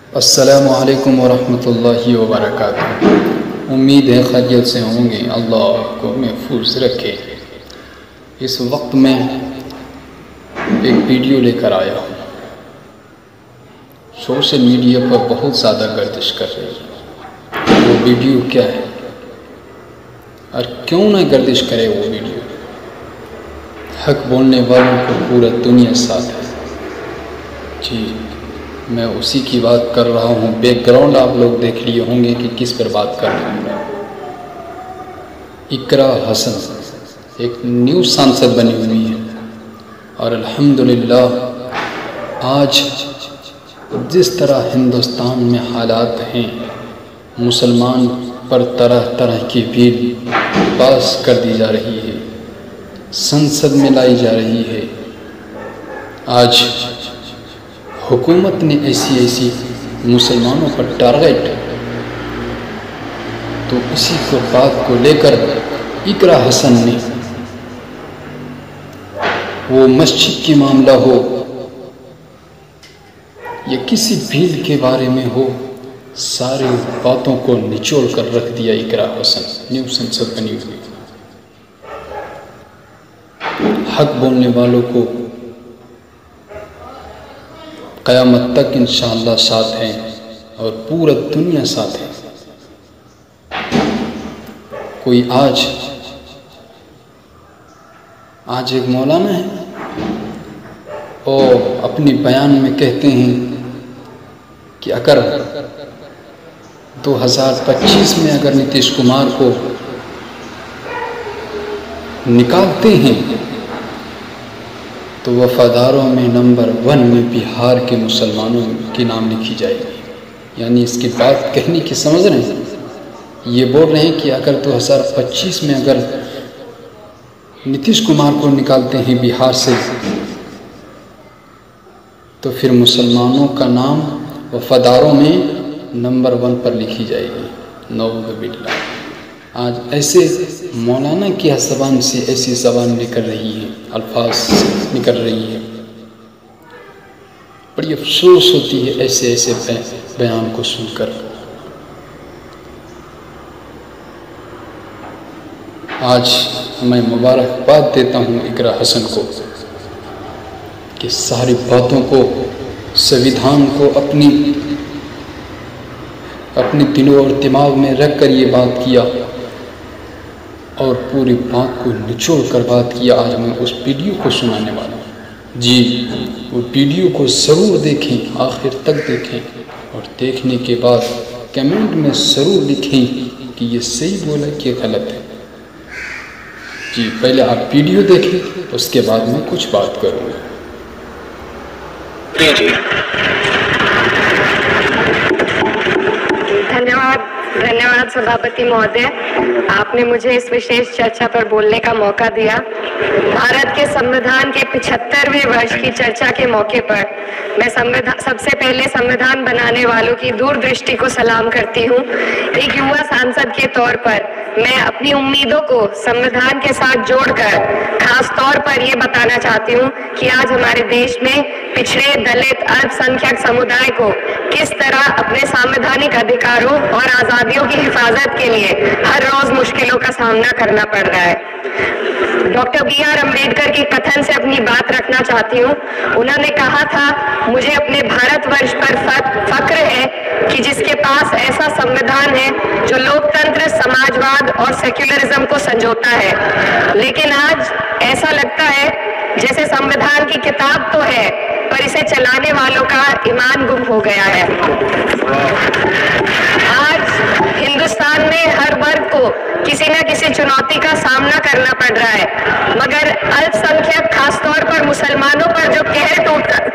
अस्सलामु अलैकुम वरहमतुल्लाहि वबरकातुहू। उम्मीद है खैरियत से होंगे, अल्लाह आपको महफूज रखे। इस वक्त मैं एक वीडियो लेकर आया हूँ, सोशल मीडिया पर बहुत ज़्यादा गर्दिश कर रही है। वो वीडियो क्या है और क्यों ना गर्दिश करे वो वीडियो? हक बोलने वालों को पूरा दुनिया साथ है। जी, मैं उसी की बात कर रहा हूँ। बैकग्राउंड आप लोग देख लिए होंगे कि किस पर बात कर रहा हूँ। इकरा हसन एक न्यू सांसद बनी हुई है और अल्हम्दुलिल्लाह आज जिस तरह हिंदुस्तान में हालात हैं, मुसलमान पर तरह तरह की बिल पास कर दी जा रही है, संसद में लाई जा रही है। आज हुकूमत ने ऐसी मुसलमानों पर टारगेट, तो इसी को बात को लेकर इकरा हसन ने, वो मस्जिद की मामला हो या किसी भील के बारे में हो, सारी बातों को निचोड़ कर रख दिया इकरा हसन। न्यू संसद बनी हुई, हक बोलने वालों को क़यामत तक इंशाअल्लाह साथ हैं और पूरा दुनिया साथ है। कोई आज एक मौलाना है और अपने बयान में कहते हैं कि अगर 2025 में अगर नीतीश कुमार को निकालते हैं तो वफादारों में नंबर 1 में बिहार के मुसलमानों के नाम लिखी जाएगी। यानी इसकी बात कहने की समझ रहे हैं। ये बोल रहे हैं कि अगर 2025 में अगर नीतीश कुमार को निकालते हैं बिहार से तो फिर मुसलमानों का नाम वफादारों में नंबर 1 पर लिखी जाएगी। नऊज़ बिल्लाह। आज ऐसे मौलाना की ज़बान से ऐसी ज़बान निकल रही है, अल्फाज निकल रही है। बड़ी अफसोस होती है ऐसे बयान को सुनकर। आज मैं मुबारकबाद देता हूँ इकरा हसन को कि सारी बातों को, संविधान को अपने दिलों और दिमाग में रख कर ये बात किया और पूरी बात को निचोड़ कर बात किया। आज मैं उस वीडियो को सुनाने वाला हूँ। जी, वो वीडियो को ज़रूर देखें, आखिर तक देखें और देखने के बाद कमेंट में ज़रूर लिखें कि ये सही बोला कि गलत है। जी, पहले आप वीडियो देखें, उसके बाद मैं कुछ बात करूँगा। धन्यवाद सभापति महोदय, आपने मुझे इस विशेष चर्चा पर बोलने का मौका दिया। भारत के संविधान के 75वें वर्ष की चर्चा के मौके पर मैं सबसे पहले संविधान बनाने वालों की दूरदृष्टि को सलाम करती हूँ। एक युवा सांसद के तौर पर मैं अपनी उम्मीदों को संविधान के साथ जोड़कर खास तौर पर ये बताना चाहती हूँ कि आज हमारे देश में पिछड़े, दलित, अल्पसंख्यक समुदाय को किस तरह अपने संवैधानिक अधिकारों और आजादियों की हिफाजत के लिए हर रोज मुश्किलों का सामना करना पड़ रहा है। Doctor B.R. अम्बेडकर के कथन से अपनी बात रखना चाहती हूँ। उन्होंने कहा था, मुझे अपने भारतवर्ष पर फक्र है कि जिसके पास ऐसा संविधान है जो लोकतंत्र, समाजवाद और सेक्युलरिज्म को संजोता है। लेकिन आज ऐसा लगता है जैसे संविधान की किताब तो है पर इसे चलाने वालों का ईमान गुम हो गया है। आज हिंदुस्तान में हर वर्ग को किसी न किसी चुनौती का सामना करना पड़ रहा है, मगर अल्पसंख्यक खासतौर पर मुसलमानों पर जो कहर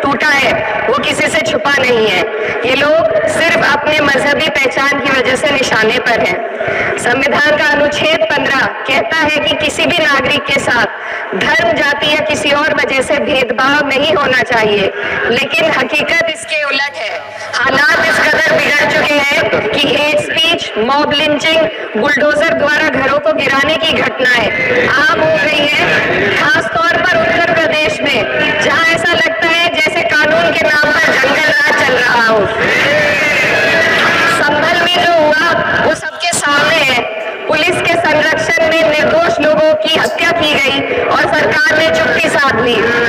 टूटा है वो किसी से छुपा नहीं है। ये लोग सिर्फ अपने मजहबी पहचान की वजह से निशाने पर हैं। संविधान का अनुच्छेद 15 कहता है कि किसी भी नागरिक के साथ धर्म, जाति या किसी और वजह से भेदभाव नहीं होना चाहिए, लेकिन हकीकत इसके उलट है। हालात इस कदर बिगड़ चुके हैं कि hate speech, mob lynching, bulldozer द्वारा घरों को गिराने की घटनाएं आम हो गई है। खास तौर पर उत्तर प्रदेश में, जहां ऐसा लगता है जैसे कानून के नाम पर जंगल राज चल रहा हो। प्लीज।